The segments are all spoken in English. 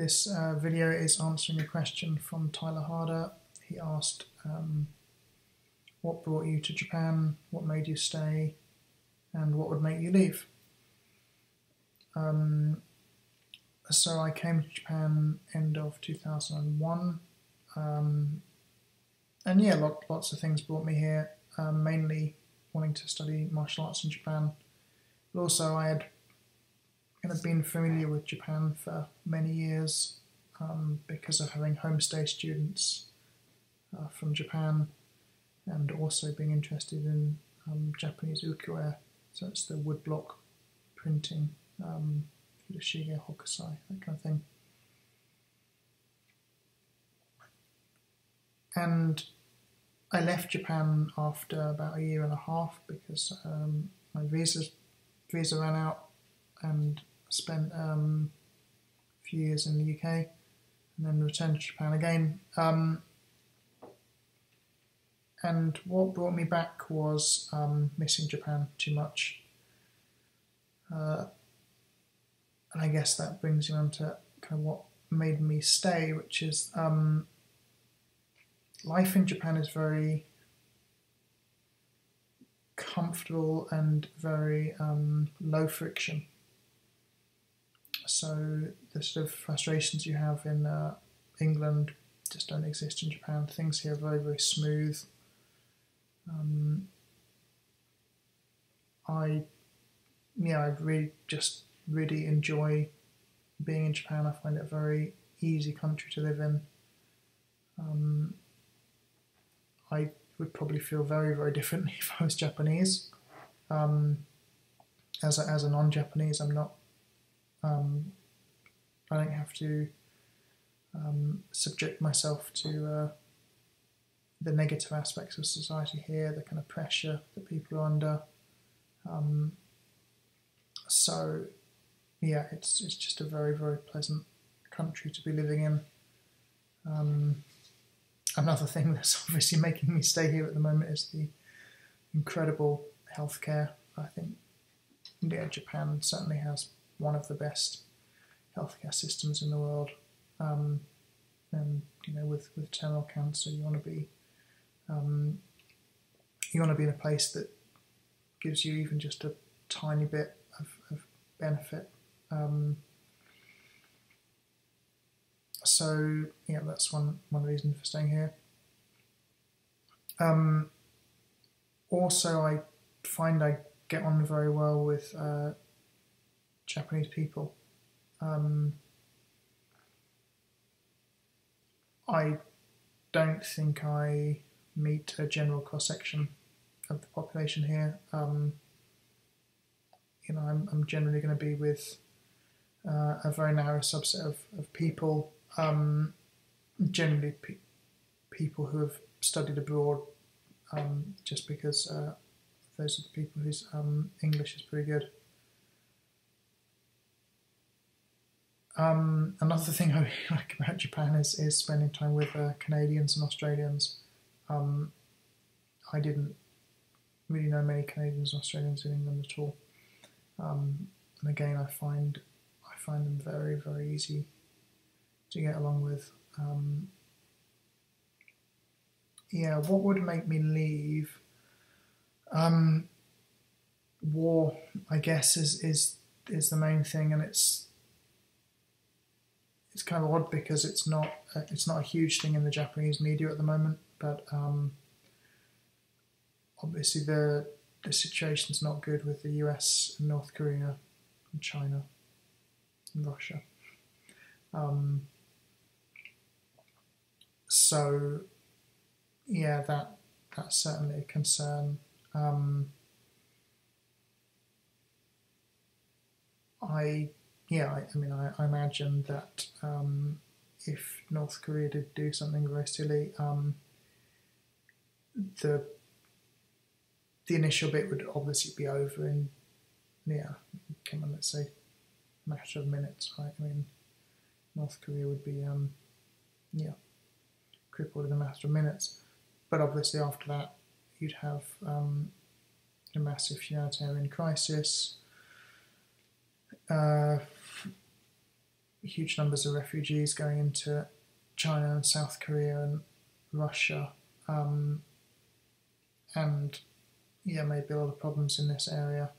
This video is answering a question from Tyler Harder. He asked, what brought you to Japan, what made you stay, and what would make you leave? So I came to Japan end of 2001, and yeah, lots of things brought me here, mainly wanting to study martial arts in Japan, but also I had kind of been familiar with Japan for many years because of having homestay students from Japan, and also being interested in Japanese ukiyo-e, so it's the woodblock printing, Futoshige Hokusai, that kind of thing. And I left Japan after about a year and a half because my visa ran out, and spent a few years in the UK and then returned to Japan again. And what brought me back was missing Japan too much. And I guess that brings you on to kind of what made me stay, which is life in Japan is very comfortable and very low friction. So the sort of frustrations you have in England just don't exist in Japan. Things here are very, very smooth. I really enjoy being in Japan. I find it a very easy country to live in. I would probably feel very, very differently if I was Japanese. As a non-Japanese, I'm not. I don't have to subject myself to the negative aspects of society here, the kind of pressure that people are under. So, yeah, it's just a very, very pleasant country to be living in. Another thing that's obviously making me stay here at the moment is the incredible healthcare. I think Japan certainly has one of the best healthcare systems in the world. And with terminal cancer, you want to be in a place that gives you even just a tiny bit of benefit. So yeah, that's one reason for staying here. Also, I find I get on very well with Japanese people. I don't think I meet a general cross-section of the population here. I'm generally going to be with a very narrow subset of people, generally people who have studied abroad, just because those are the people whose English is pretty good. Another thing I really like about Japan is spending time with Canadians and Australians. I didn't really know many Canadians and Australians in England at all. And again, I find them very, very easy to get along with. What would make me leave? War, I guess, is the main thing, and it's kind of odd because it's not a huge thing in the Japanese media at the moment, but obviously the situation's not good with the US and North Korea and China and Russia. So yeah, that's certainly a concern. I imagine that if North Korea did do something very silly, the initial bit would obviously be over in, let's say, a matter of minutes, right? I mean, North Korea would be, crippled in a matter of minutes. But obviously after that, you'd have a massive humanitarian crisis. huge numbers of refugees going into China and South Korea and Russia, and yeah, maybe a lot of problems in this area.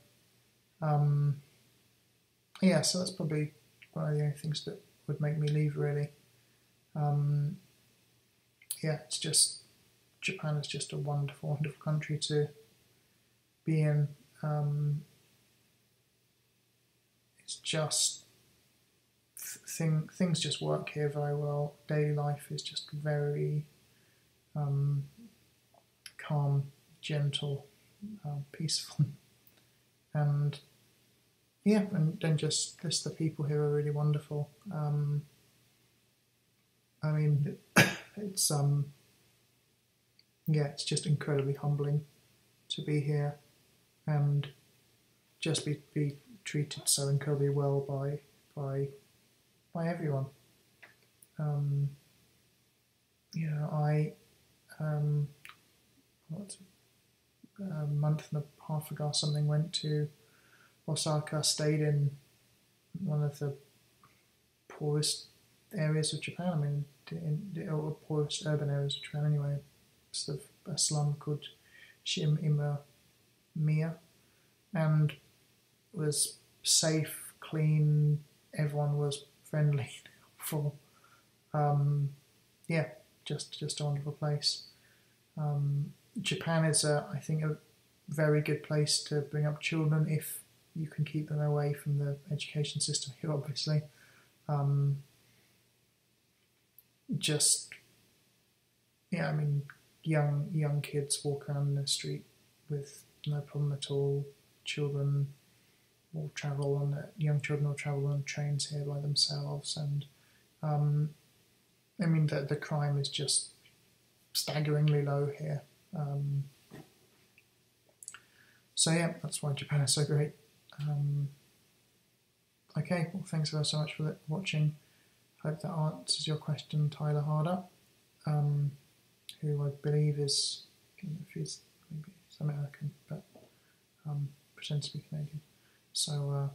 Yeah, so that's probably one of the only things that would make me leave, really. Yeah, it's just, Japan is just a wonderful, wonderful country to be in. It's just things just work here very well. Daily life is just very calm, gentle, peaceful, and yeah, and then just the people here are really wonderful. I mean, it's yeah, it's just incredibly humbling to be here and just be treated so incredibly well by everyone. You know, I what, a month and a half ago or something, went to Osaka, stayed in one of the poorest areas of Japan. I mean, in the poorest urban areas of Japan anyway. Sort of a slum called Shimimiya, and was safe, clean. Everyone was friendly, helpful. Yeah, just a wonderful place. Japan is, I think, a very good place to bring up children if you can keep them away from the education system here, obviously. Just, yeah, I mean, young kids walk around the street with no problem at all. Children will travel young children will travel on trains here by themselves, and I mean, the crime is just staggeringly low here. So yeah, that's why Japan is so great. Okay, well, thanks ever so much for watching. Hope that answers your question, Tyler Harder, who I believe is, if he's maybe he's American, but pretends to be Canadian. So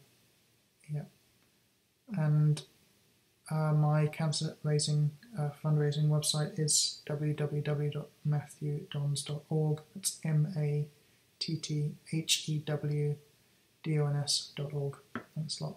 yeah, and my cancer fundraising website is www.matthewdons.org. That's MATTHEWDONS.org. Thanks a lot.